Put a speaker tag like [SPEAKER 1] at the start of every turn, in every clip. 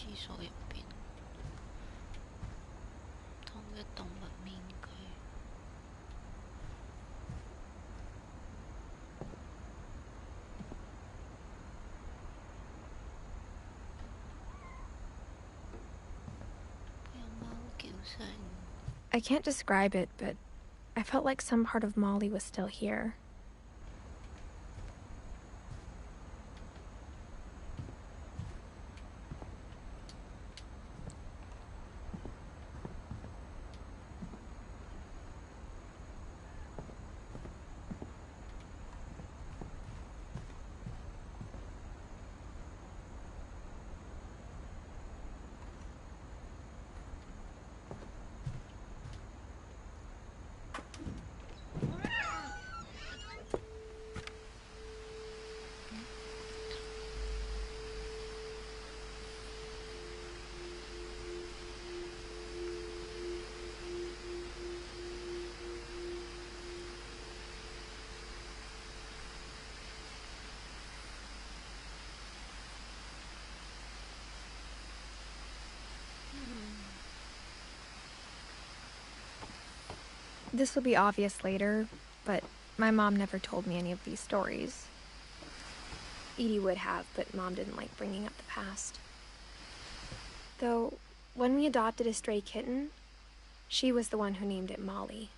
[SPEAKER 1] 廁所入邊，唔同嘅動物面具。有貓叫聲。
[SPEAKER 2] I can't describe it, but I felt like some part of Molly was still here. This will be obvious later, but my mom never told me any of these stories. Edie would have, but Mom didn't like bringing up the past. Though, when we adopted a stray kitten, she was the one who named it Molly.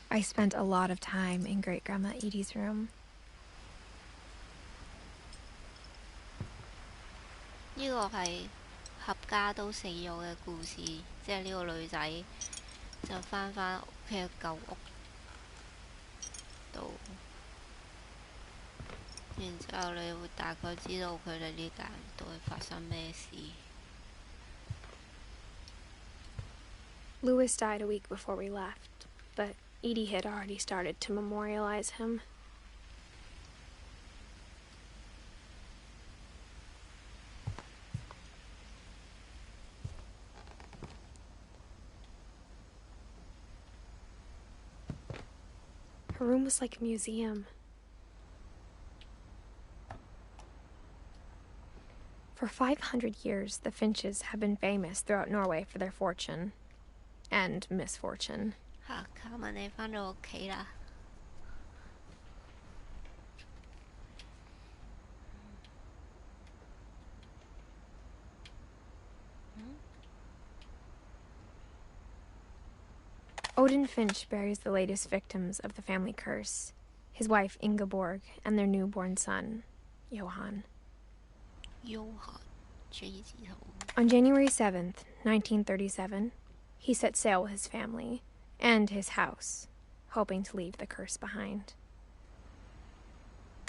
[SPEAKER 2] I spent a lot of time in Great-Grandma Edie's room.
[SPEAKER 1] 呢個係合家都死咗嘅故事，即係呢個女仔就返屋企嘅舊屋度，然之後你會大概知道佢哋呢家人到底發生咩事。
[SPEAKER 2] Louis died a week before we left, but Edie had already started to memorialize him. Her room was like a museum. For 500 years, the Finches have been famous throughout Norway for their fortune and misfortune.
[SPEAKER 1] 卡文你返到屋企啦。
[SPEAKER 2] Odin Finch buries the latest victims of the family curse, his wife Ingeborg and their newborn son, Johan. On January 7th, 1937, he set sail with his family and his house, hoping to leave the curse behind.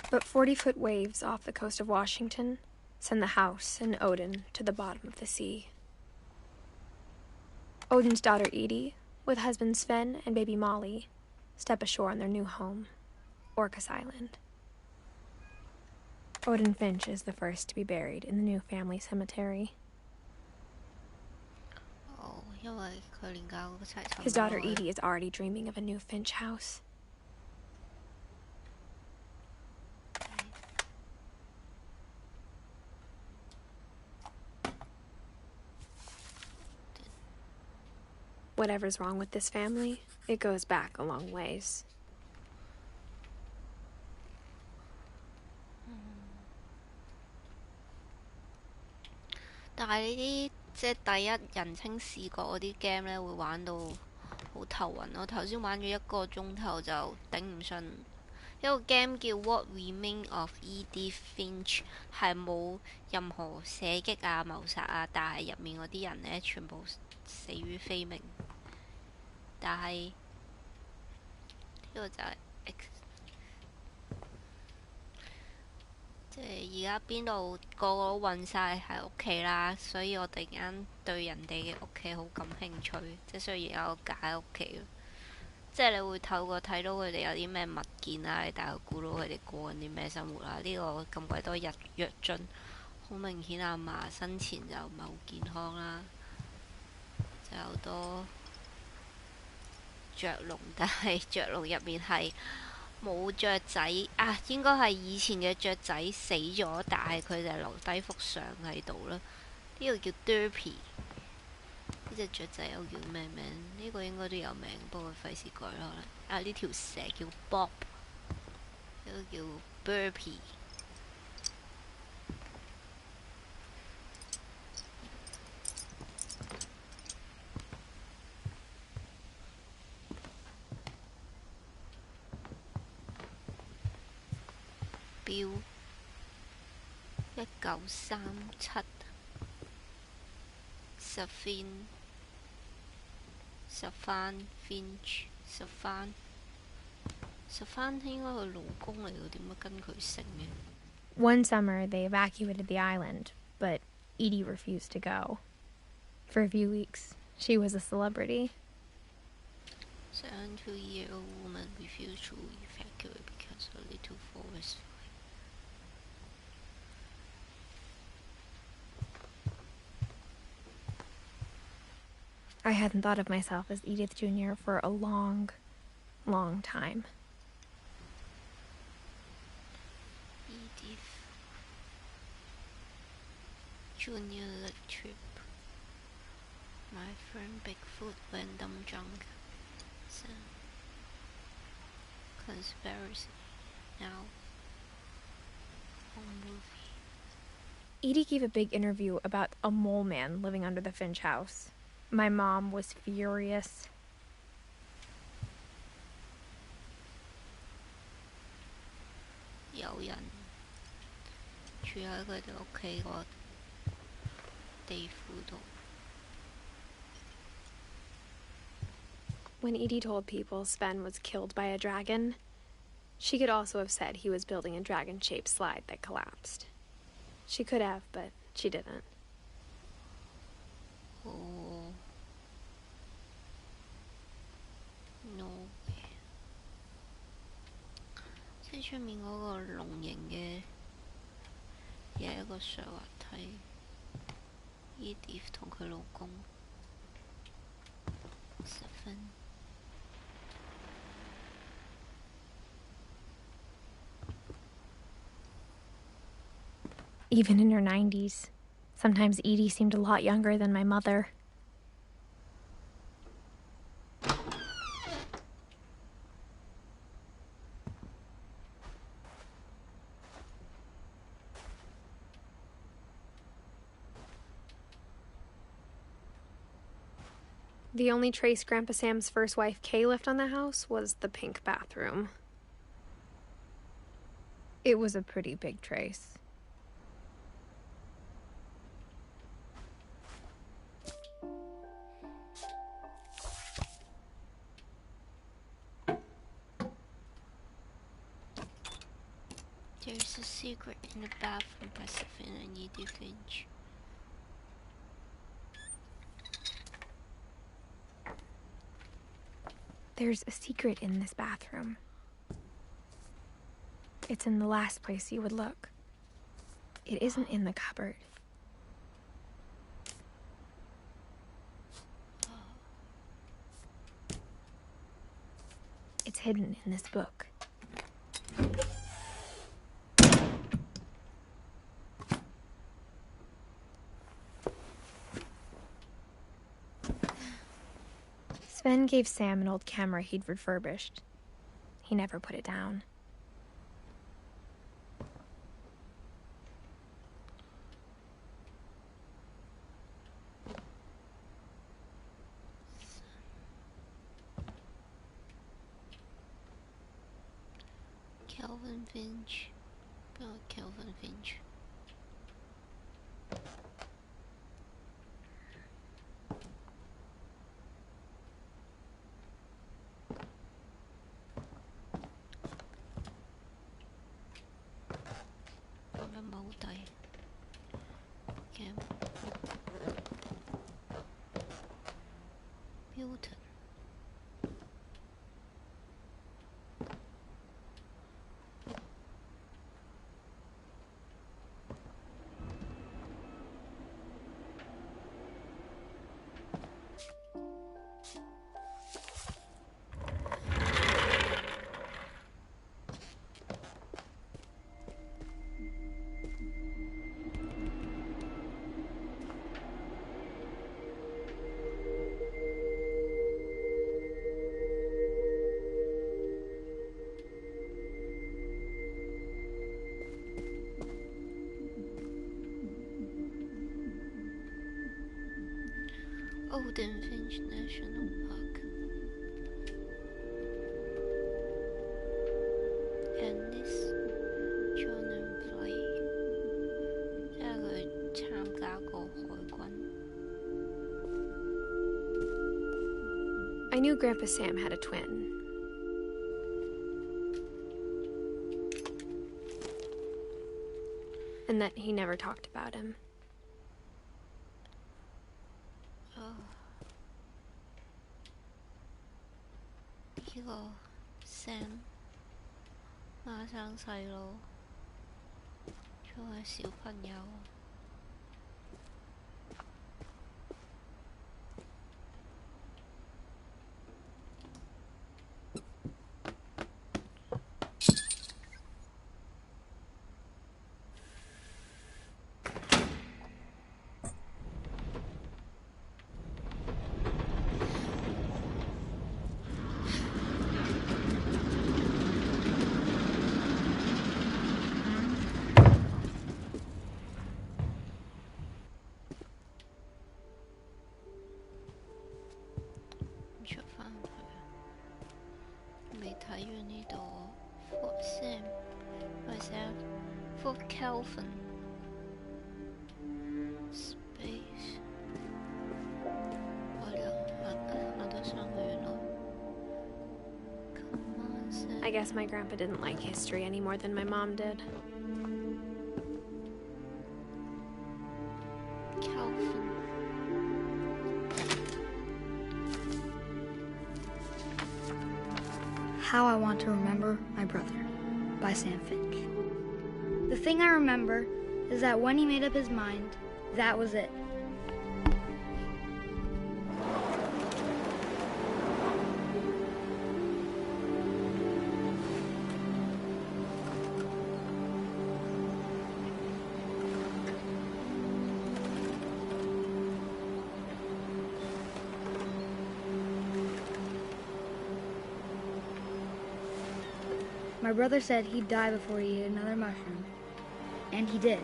[SPEAKER 2] But 40-foot waves off the coast of Washington send the house and Odin to the bottom of the sea. Odin's daughter Edie, with husband Sven and baby Molly, step ashore on their new home, Orcas Island. Odin Finch is the first to be buried in the new family cemetery. His daughter Edie is already dreaming of a new Finch house. Whatever's wrong with this family, it goes back a long ways.
[SPEAKER 1] 但係呢啲即係第一人稱視覺嗰啲 game 咧，會玩到好頭暈。我頭先玩咗1個鐘頭就頂唔順。一個 game 叫 What Remains of Edith Finch， 係冇任何射擊啊、謀殺啊，但係入面嗰啲人咧全部死於非命。但係呢個就係 X， 即係而家邊度個個都韞晒喺屋企啦，所以我突然間對人哋嘅屋企好感興趣，即係雖然有個架喺屋企，即係你會透過睇到佢哋有啲咩物件啊，你大概估到佢哋過緊啲咩生活啦。呢個咁鬼多藥樽，好明顯阿嫲生前就唔係好健康啦，就有好多雀籠，但係雀籠入面係冇雀仔啊，應該係以前嘅雀仔死咗，但係佢哋留低幅相喺度啦。呢個叫 Derpy， 呢隻雀仔又叫咩名？呢個應該都有名，不過費事改啦。啊，呢條蛇叫 Bob， 呢個叫 Burpy。標1937 Stephen Finch 應該佢老公嚟嘅，點解跟佢姓嘅？
[SPEAKER 2] One summer, they evacuated the island, but Edie refused to go. For a few weeks, she was a celebrity.
[SPEAKER 1] 72-year-old woman refused to evacuate because her little forest.
[SPEAKER 2] I hadn't thought of myself as Edith Jr. for a long, long time.
[SPEAKER 1] Edith Jr. leg trip. My friend Bigfoot went dumb drunk. Conspiracy. Now. Home movie.
[SPEAKER 2] Edie gave a big interview about a mole man living under the Finch house. My mom was furious.
[SPEAKER 1] 有人住喺佢哋屋企個地庫度。
[SPEAKER 2] When Edie told people Sven was killed by a dragon, she could also have said he was building a dragon-shaped slide that collapsed. She could have, but she didn't.
[SPEAKER 1] Oh. No way. 即係出面嗰個龍形嘅有一個上滑梯 ，Edith 同佢老公Stephen。
[SPEAKER 2] Even in her 90s, sometimes Edie seemed a lot younger than my mother. The only trace Grandpa Sam's first wife Kay left on the house was the pink bathroom. It was a pretty big trace.
[SPEAKER 1] There's a secret in the bathroom by Stephen and Edith Finch.
[SPEAKER 2] There's a secret in this bathroom. It's in the last place you would look. It isn't in the cupboard. It's hidden in this book. Sven gave Sam an old camera he'd refurbished. He never put it down.
[SPEAKER 1] Kelvin Finch. Oh, Kelvin Finch. 低 game Milton。Edith Finch National Park Ennis John and Play， 即係佢參加過海軍。
[SPEAKER 2] I knew Grandpa Sam had a twin. And that he never talked about him.
[SPEAKER 1] 呢個 Sam 孖生細佬，仲係小朋友。出返去，未睇完呢度。Fort Sam myself Fort Calvin Space， 我都想去咯。Come on Sam。
[SPEAKER 2] I guess my grandpa didn't like history any more than my mom did.
[SPEAKER 1] Calvin。
[SPEAKER 3] How I Want to Remember My Brother by Sam Finch. The thing I remember is that when he made up his mind, that was it. My brother said he'd die before he ate another mushroom, and he did.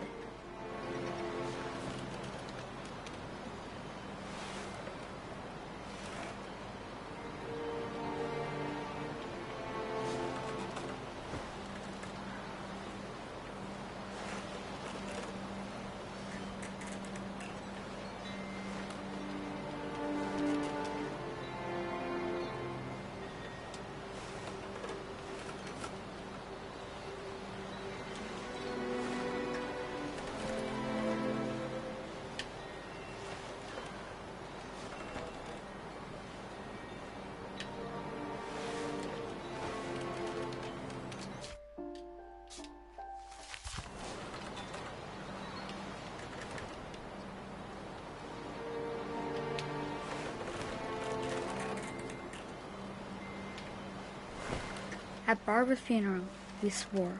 [SPEAKER 3] At Barbara's funeral, we swore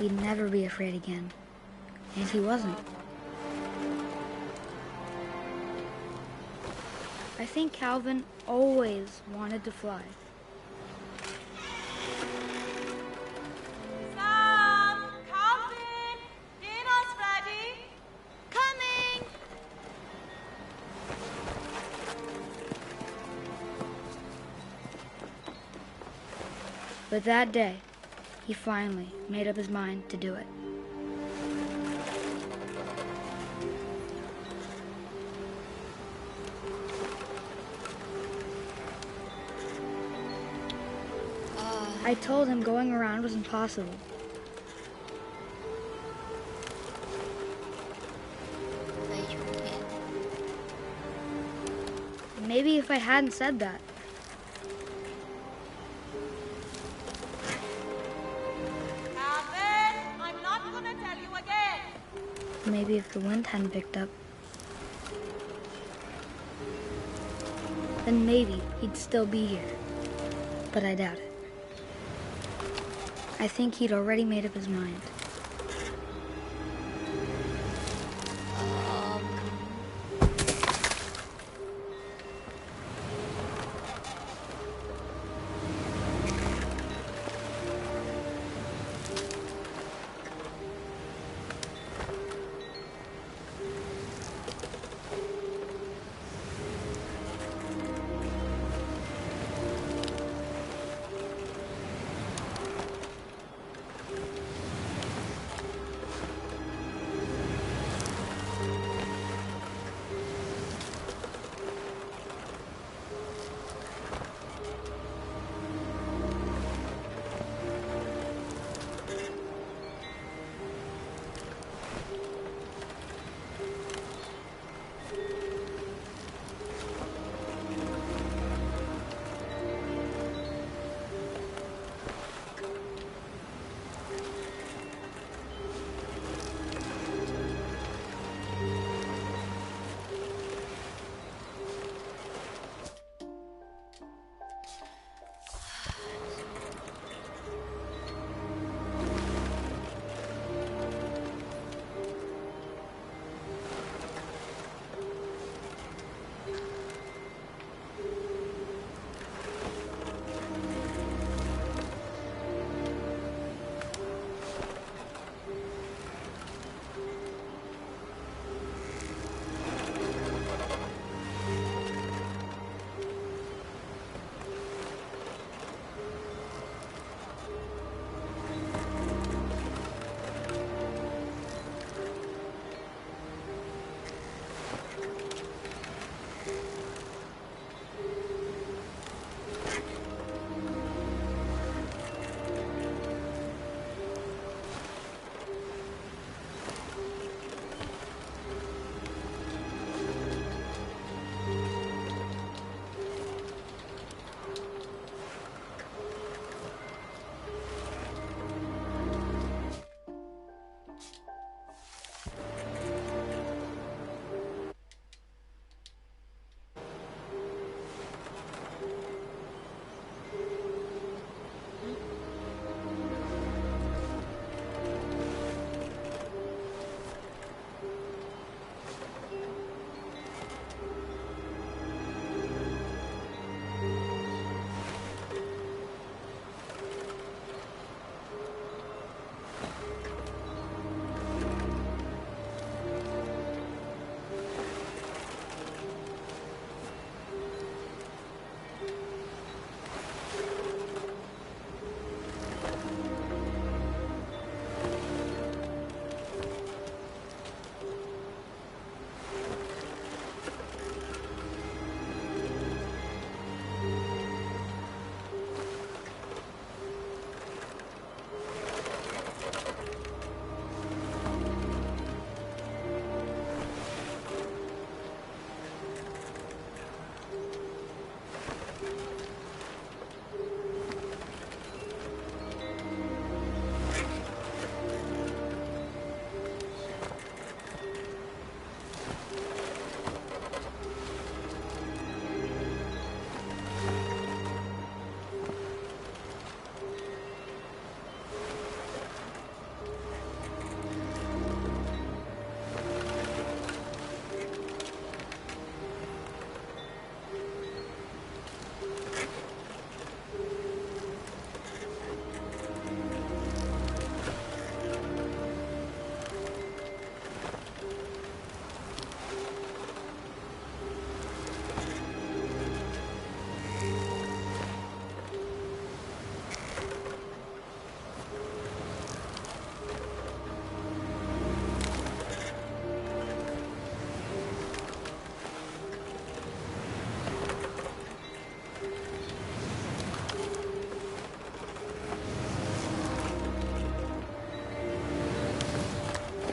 [SPEAKER 3] we'd never be afraid again. And he wasn't. I think Calvin always wanted to fly.
[SPEAKER 4] Sam! Calvin! Dinner's ready! Coming!
[SPEAKER 3] But that day, he finally made up his mind to do it. I told him going around was impossible. Maybe if I hadn't said that.
[SPEAKER 4] Calvin, I'm not gonna tell you again.
[SPEAKER 3] Maybe if the wind hadn't picked up. Then maybe he'd still be here. But I doubt it. I think he'd already made up his mind.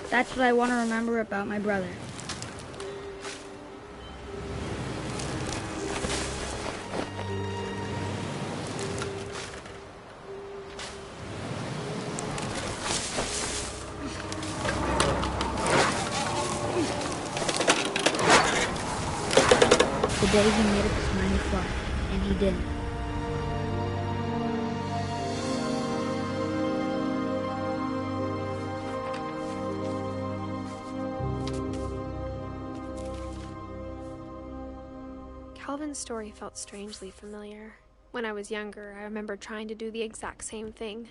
[SPEAKER 3] That's what I want to remember about my brother. day he made up his mind to fly, and he didn't.
[SPEAKER 2] Calvin's story felt strangely familiar. When I was younger, I remember trying to do the exact same thing.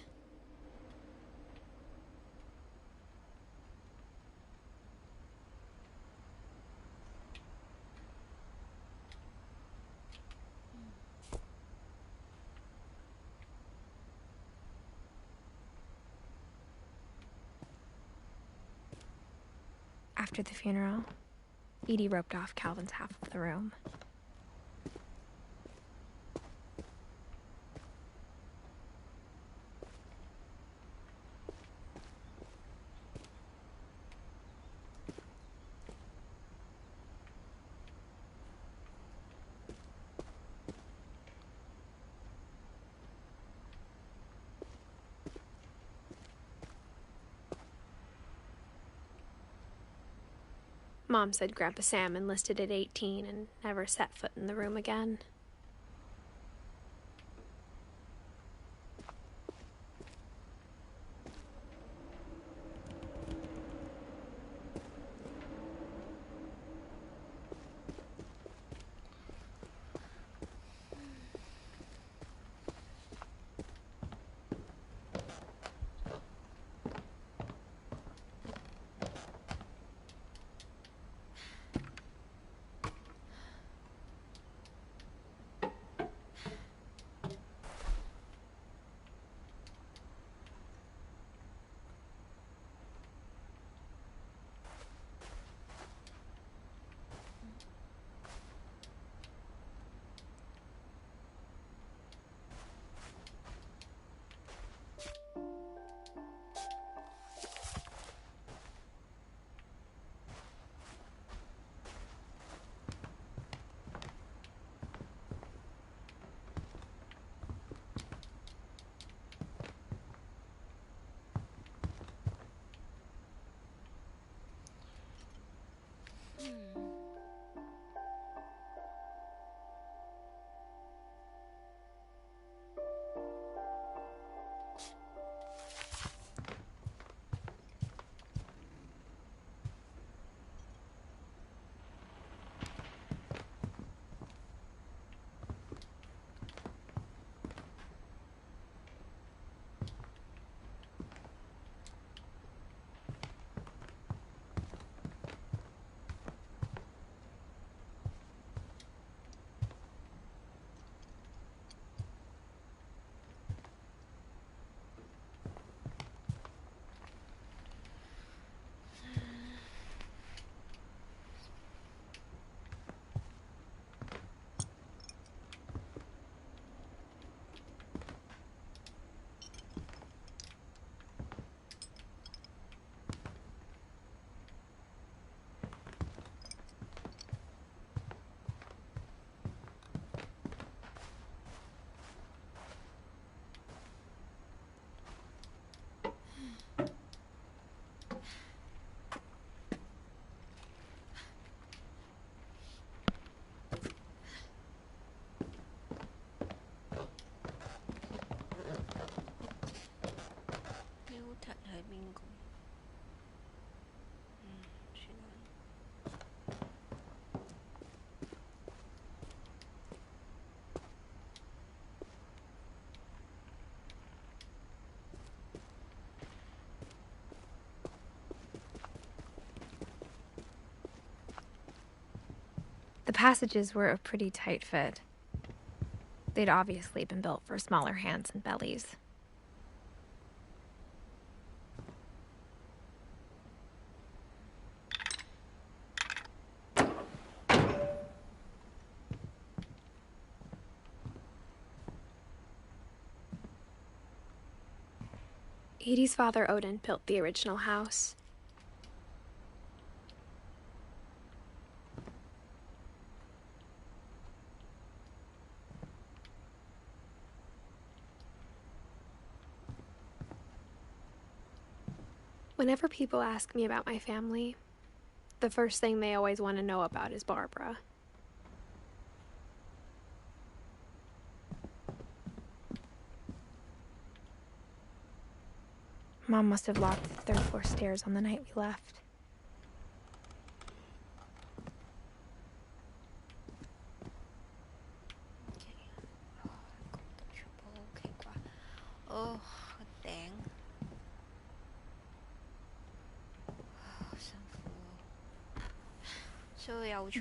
[SPEAKER 2] After the funeral, Edie roped off Calvin's half of the room. Mom said Grandpa Sam enlisted at 18 and never set foot in the room again. The passages were a pretty tight fit. They'd obviously been built for smaller hands and bellies. Edie's father, Odin, built the original house. Whenever people ask me about my family, the first thing they always want to know about is Barbara. Mom must have locked the third floor stairs on the night we left.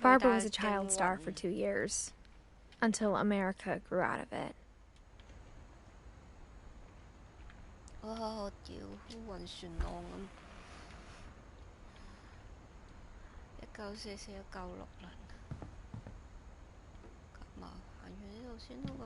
[SPEAKER 2] Barbara was a child star for 2 years, until America grew out of it.
[SPEAKER 1] 屌，暈船浪咁。1944、1960。咁啊，行住呢度先咯咁。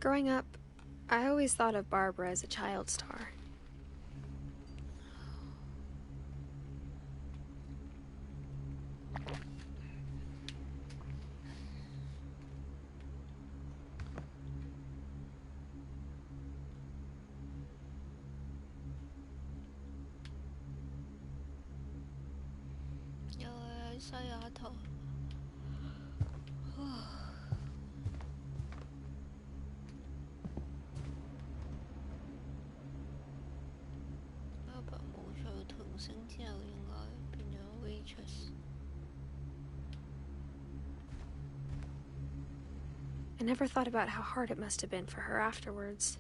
[SPEAKER 2] Growing up, I always thought of Barbara as a child star. I never thought about how hard it must have been for her afterwards.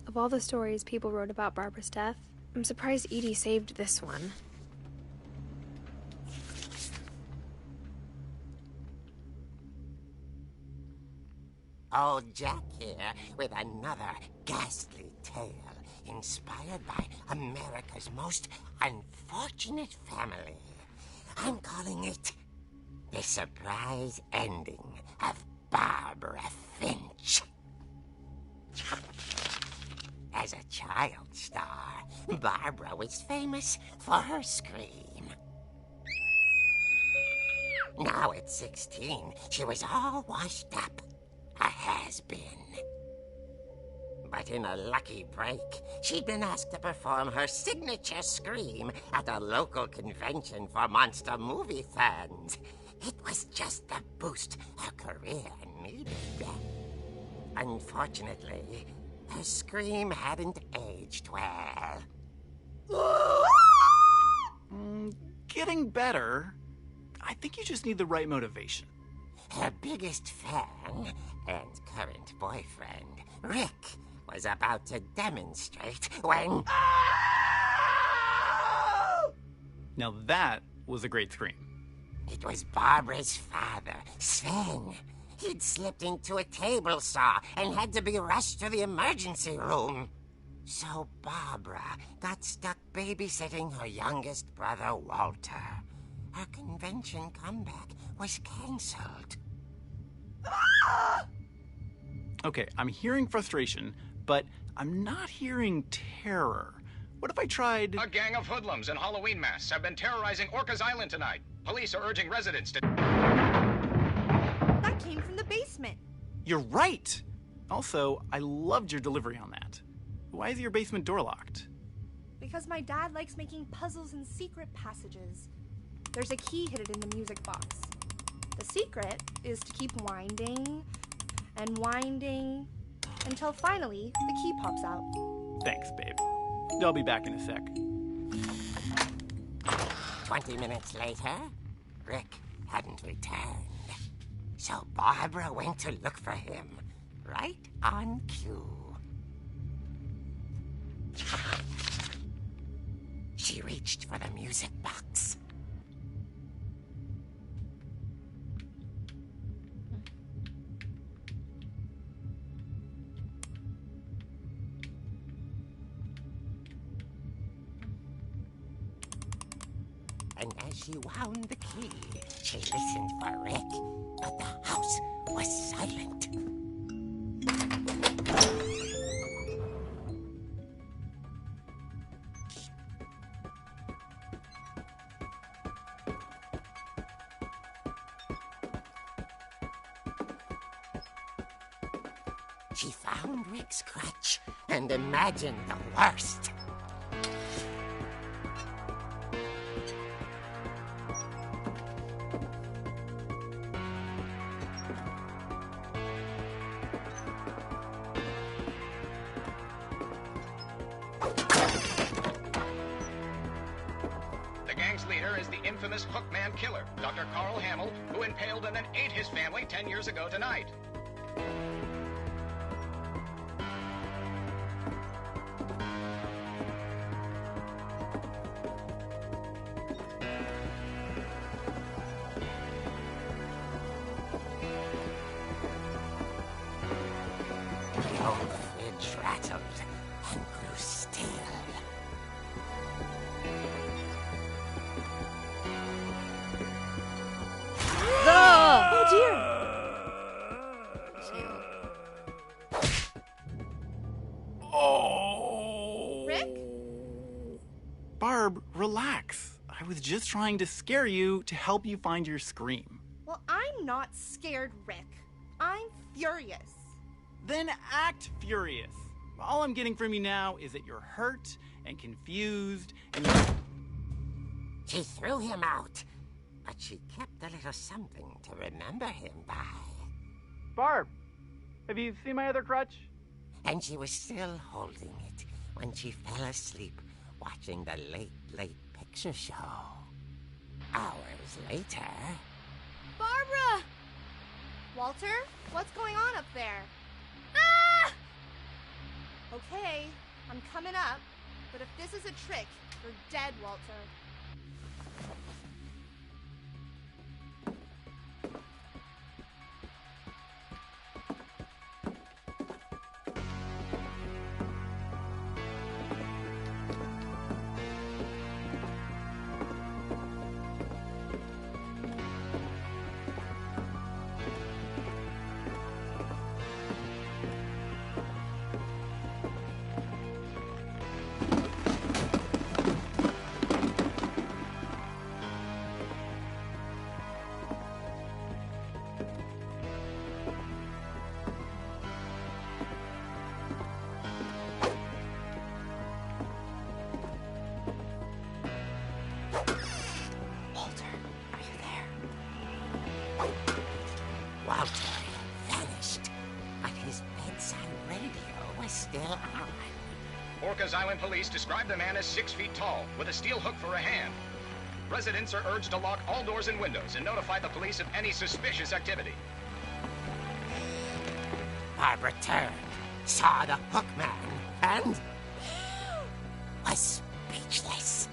[SPEAKER 2] Of all the stories people wrote about Barbara's death, I'm surprised Edie saved this one.
[SPEAKER 5] Old Jack here with another ghastly tale inspired by America's most unfortunate family. I'm calling it The Surprise Ending of Barbara Finch. As a child star, Barbara was famous for her scream. Now at 16, she was all washed up, a has-been. But in a lucky break, she'd been asked to perform her signature scream at a local convention for monster movie fans. It was just the boost her career needed. Unfortunately, her scream hadn't aged well.
[SPEAKER 6] Getting better. I think you just need the right motivation.
[SPEAKER 5] Her biggest fan and current boyfriend, Rick, was about to demonstrate when...
[SPEAKER 6] Now that was a great scream.
[SPEAKER 5] It was Barbara's father, Sven. He'd slipped into a table saw and had to be rushed to the emergency room. So Barbara got stuck babysitting her youngest brother, Walter. Her convention comeback was cancelled.
[SPEAKER 6] Okay, I'm hearing frustration, but I'm not hearing terror. What if I tried...
[SPEAKER 7] A gang of hoodlums in Halloween masks have been terrorizing Orcas Island tonight. Police are urging residents to...
[SPEAKER 8] That came from the basement.
[SPEAKER 6] You're right! Also, I loved your delivery on that. Why is your basement door locked?
[SPEAKER 8] Because my dad likes making puzzles and secret passages. There's a key hidden in the music box. The secret is to keep winding and winding until finally the key pops out.
[SPEAKER 6] Thanks, babe. I'll be back in a sec.
[SPEAKER 5] 20 minutes later, Rick hadn't returned. So Barbara went to look for him, right on cue. She reached for the music box. And as she wound the key, she listened for Rick, but the house was silent. She found Rick's crutch and imagined the worst.
[SPEAKER 7] The gang's leader is the infamous Hookman killer, Dr. Carl Hamill, who impaled and then ate his family 10 years ago tonight.
[SPEAKER 5] The old fridge rattled and grew still.
[SPEAKER 2] Oh dear!
[SPEAKER 6] Oh!
[SPEAKER 8] Rick?
[SPEAKER 6] Barb, relax. I was just trying to scare you to help you find your scream.
[SPEAKER 8] Well, I'm not scared, Rick. I'm furious.
[SPEAKER 6] Then act furious. All I'm getting from you now is that you're hurt and confused and you're...
[SPEAKER 5] She threw him out, but she kept a little something to remember him by.
[SPEAKER 6] Barb, have you seen my other crutch?
[SPEAKER 5] And she was still holding it when she fell asleep watching the late picture show. Hours later...
[SPEAKER 8] Barbara! Walter, what's going on up there? Ah! Okay, I'm coming up, but if this is a trick, you're dead, Walter.
[SPEAKER 5] Walter vanished, but his bedside radio was still on.
[SPEAKER 7] Orcas Island police describe the man as 6 feet tall, with a steel hook for a hand. Residents are urged to lock all doors and windows and notify the police of any suspicious activity.
[SPEAKER 5] Barbara turned, saw the Hookman, and was speechless.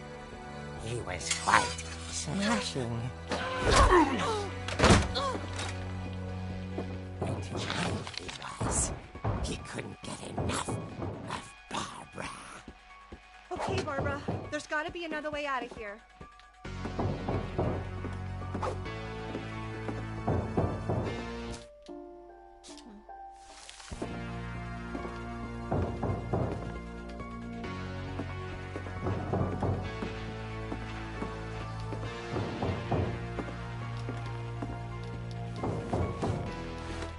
[SPEAKER 5] He was quite smashing. And who he was, he couldn't get enough of Barbara.
[SPEAKER 8] Okay, Barbara, there's gotta be another way out of here.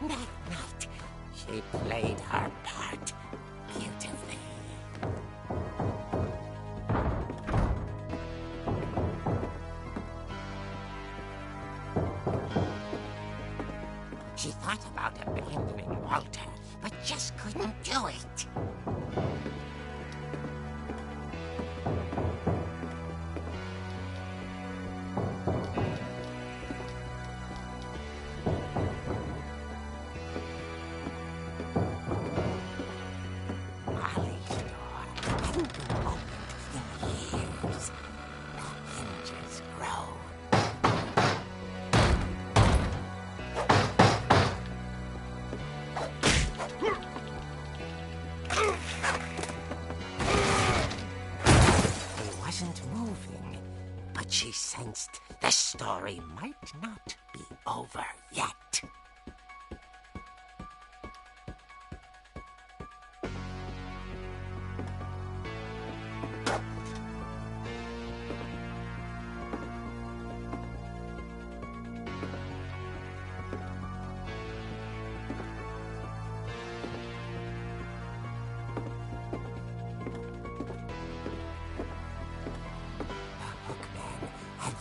[SPEAKER 5] That night, she played her part beautifully. She thought about abandoning Walter, but just couldn't do it. Molly's door hadn't been opened in years. wasn't moving, but she sensed the story might not be over yet.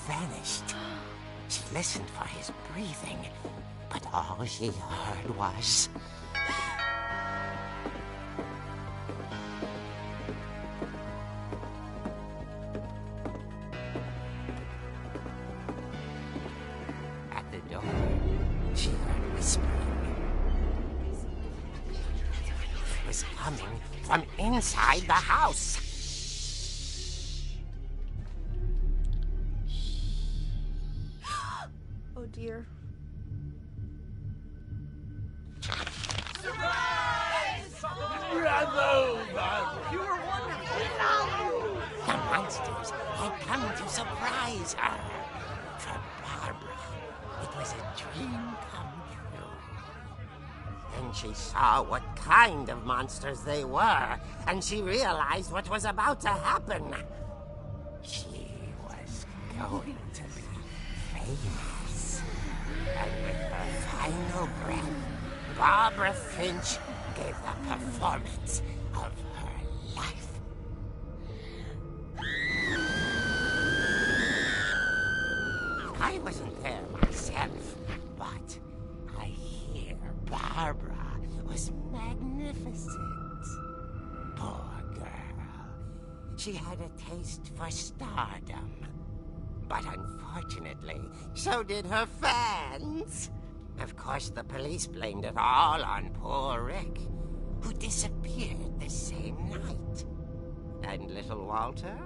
[SPEAKER 5] Vanished. She listened for his breathing, but all she heard was... At the door, she heard whispering. It was coming from inside the house.
[SPEAKER 8] Oh dear.
[SPEAKER 5] The monsters had come to surprise her. For Barbara, it was a dream come true. Then she saw what kind of monsters they were, and she realized what was about to happen. She was going to be famous. And with her final breath, Barbara Finch gave the performance of her life. I wasn't there myself, but I hear Barbara was magnificent. Poor girl. She had a taste for stardom. But unfortunately, so did her fans. Of course, the police blamed it all on poor Rick, who disappeared the same night. And little Walter?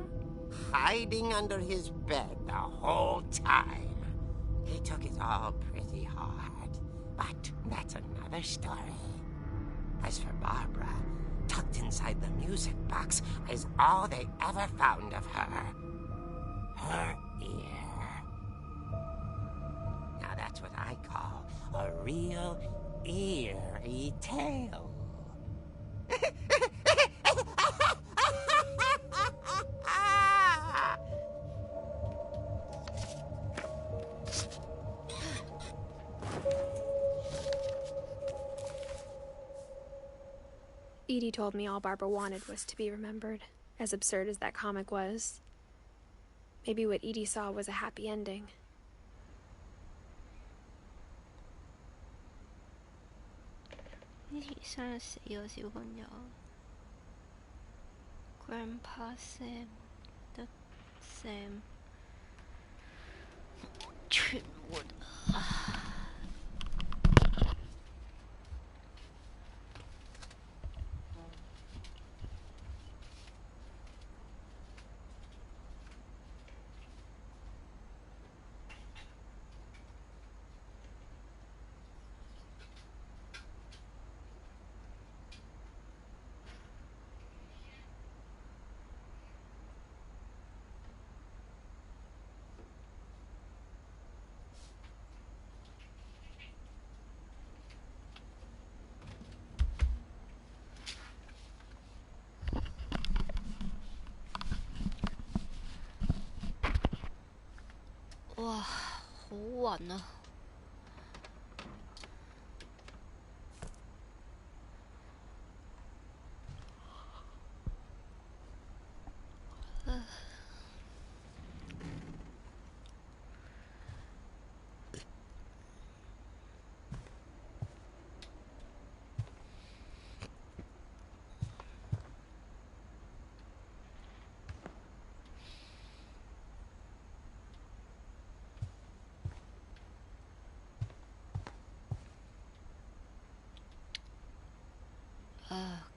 [SPEAKER 5] Hiding under his bed the whole time. He took it all pretty hard, but that's another story. As for Barbara, tucked inside the music box is all they ever found of her. Her ear. Now that's what I call a real eerie tale.
[SPEAKER 2] Edie told me all Barbara wanted was to be remembered, as absurd as that comic was. Maybe what Edie saw was a happy ending.
[SPEAKER 1] Grandpa Sam, the Sam, 全活啊！哇，好暈啊！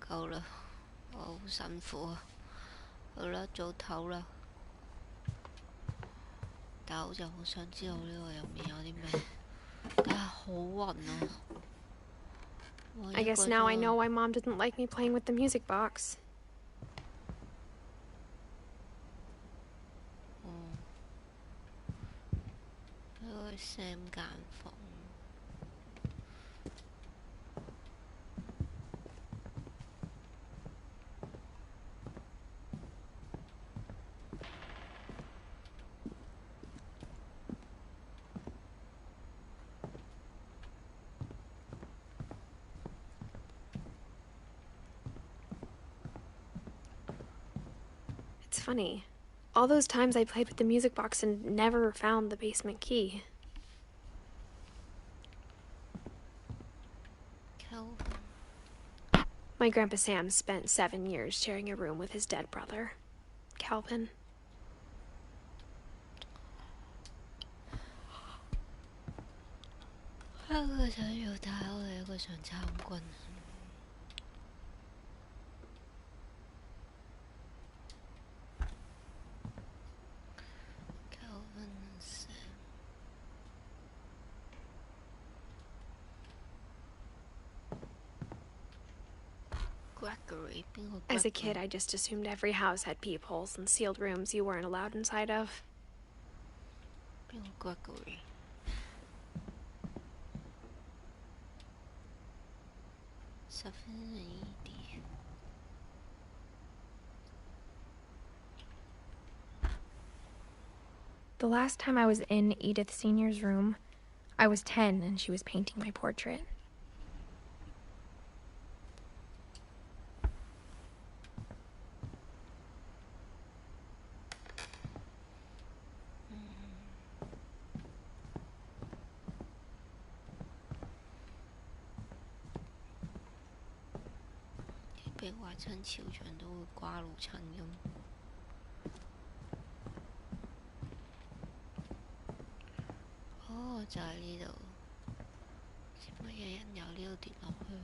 [SPEAKER 1] 夠啦，我好辛苦啊。好啦，早唞啦。但係我就好想知道呢個入面有啲咩，但係好暈啊。
[SPEAKER 2] I guess now I know why Mom didn't like me playing with the music box.
[SPEAKER 1] 去 Sam 間房。
[SPEAKER 2] It's funny. All those times I played with the music box and never found the basement key.
[SPEAKER 1] Calvin.
[SPEAKER 2] My Grandpa Sam spent 7 years sharing a room with his dead brother, Calvin.
[SPEAKER 1] 一個想要睇我哋，一個想參軍。Gregory.
[SPEAKER 2] As a kid, I just assumed every house had peepholes and sealed rooms you weren't allowed inside of.
[SPEAKER 1] Gregory.
[SPEAKER 2] The last time I was in Edith Sr.'s room, I was 10 and she was painting my portrait.
[SPEAKER 1] Oh, 就係呢度，乜嘢人由呢度跌落去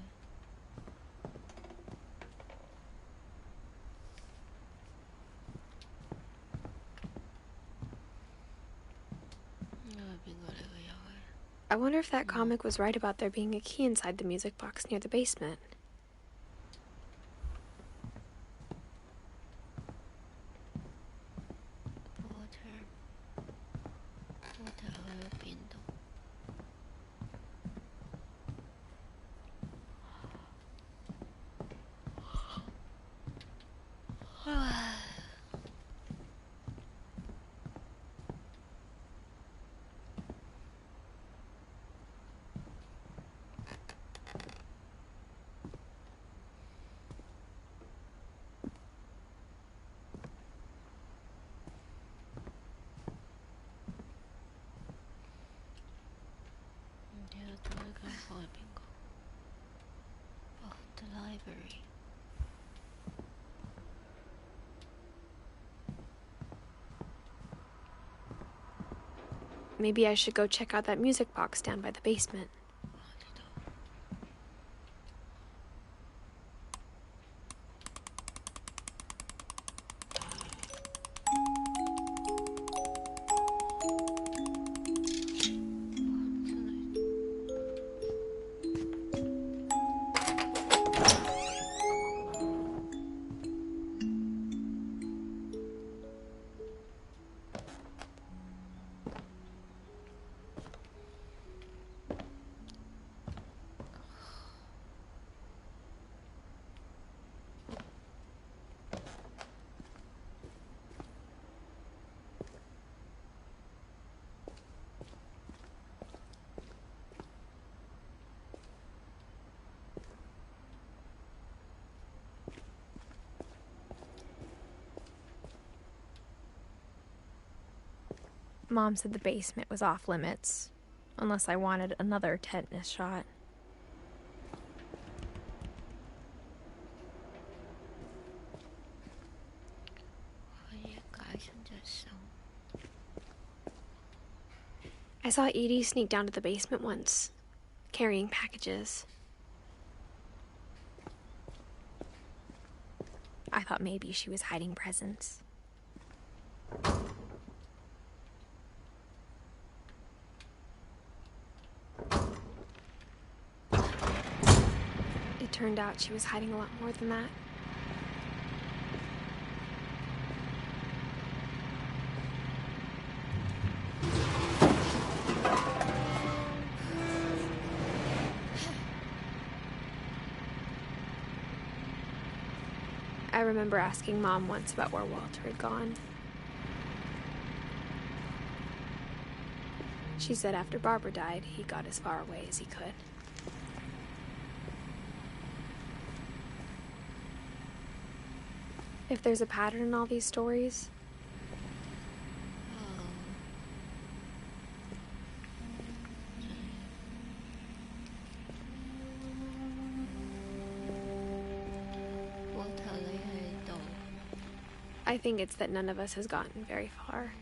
[SPEAKER 1] ？I
[SPEAKER 2] wonder if that comic was right about there being a key inside the music box near the basement.
[SPEAKER 1] Oh, the library.
[SPEAKER 2] Maybe I should go check out that music box down by the basement. Mom said the basement was off limits, unless I wanted another tetanus shot. I saw Edie sneak down to the basement once, carrying packages. I thought maybe she was hiding presents. It turned out she was hiding a lot more than that. I remember asking Mom once about where Walter had gone. She said after Barbara died, he got as far away as he could. If there's a pattern in all these stories, I think it's that none of us has gotten very far.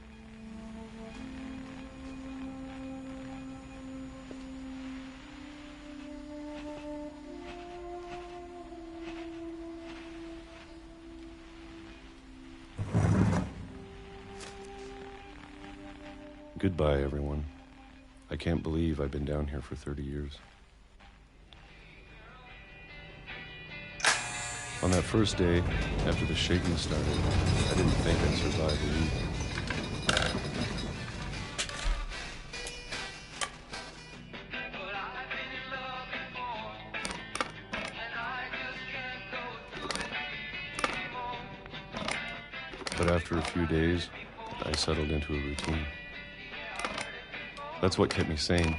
[SPEAKER 9] Goodbye, everyone. I can't believe I've been down here for 30 years. On that first day, after the shaking started, I didn't think I'd survive the week. But after a few days, I settled into a routine. That's what kept me sane.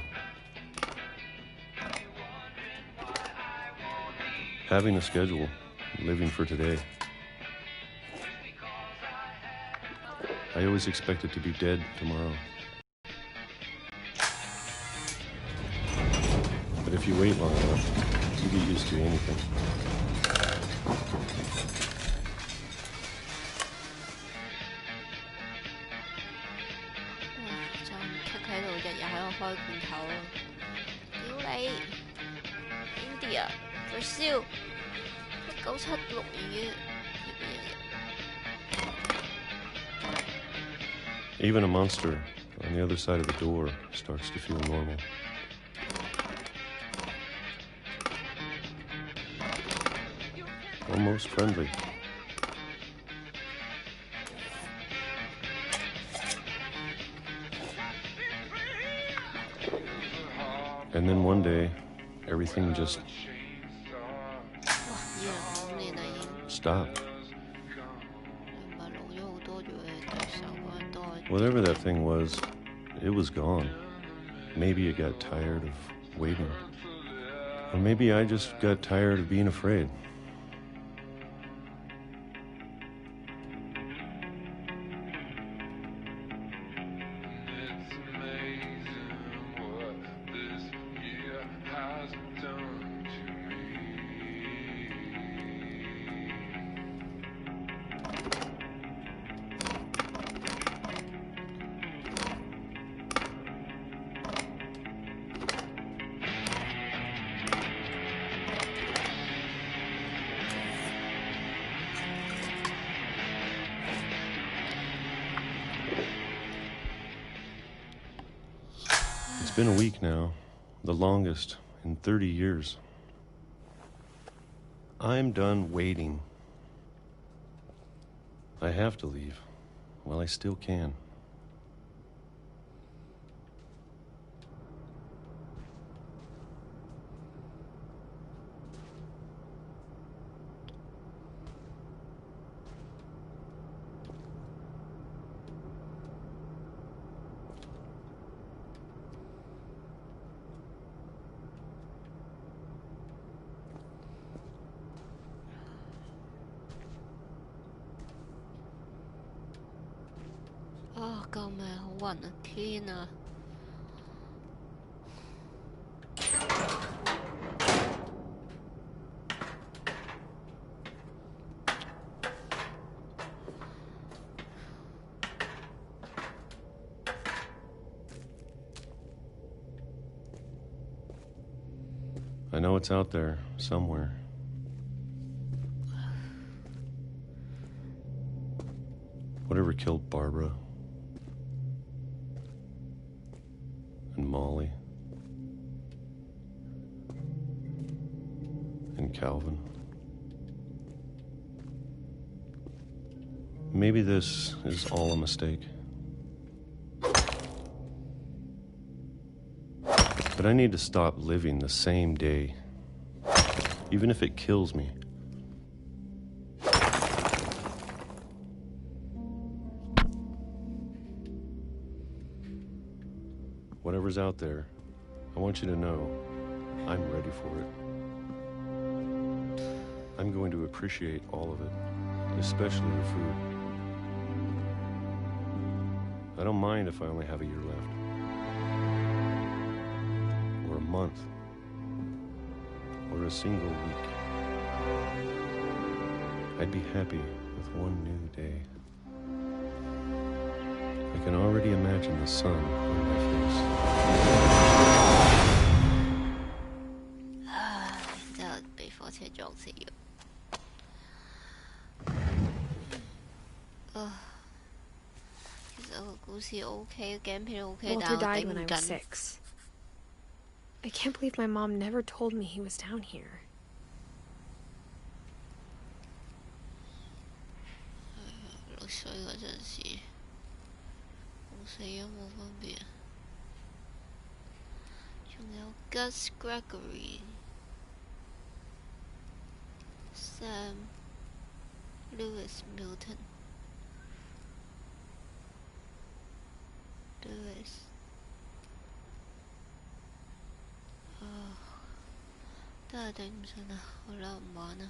[SPEAKER 9] Having a schedule, living for today. I always expected to be dead tomorrow. But if you wait long enough, you get used to anything.
[SPEAKER 1] India 取消1976年
[SPEAKER 9] Even a monster on the other side of the door starts to feel normal. Almost friendly. And then one day, everything just stopped. Whatever that thing was, it was gone. Maybe it got tired of waiting. Or maybe I just got tired of being afraid. It's been a week now, the longest in 30 years. I'm done waiting. I have to leave while I still can.
[SPEAKER 1] Oh, 救命，好暈啊！天啊！
[SPEAKER 9] I know it's out there, somewhere. Whatever killed Barbara and Molly and Calvin. Maybe this is all a mistake. But I need to stop living the same day, even if it kills me. Whatever's out there, I want you to know I'm ready for it. I'm going to appreciate all of it, especially the food. I don't mind if I only have a year left. Or a month. Or a single week. I'd be happy with one new day. I can already imagine the sun on my face.
[SPEAKER 1] 然之後被火車撞死咗。其實個故事 OK， 鏡片 OK， 但
[SPEAKER 2] Walter
[SPEAKER 1] 係我
[SPEAKER 2] died
[SPEAKER 1] 頂
[SPEAKER 2] when I
[SPEAKER 1] 唔
[SPEAKER 2] was
[SPEAKER 1] 緊。
[SPEAKER 2] 6. I can't believe my mom never told me he was down here.
[SPEAKER 1] 6歲嗰陣時，冇死咗冇分別。仲有 Gus Gregory、Sam Lewis Milton、Lewis。真係頂唔順啊！好啦，唔玩啦。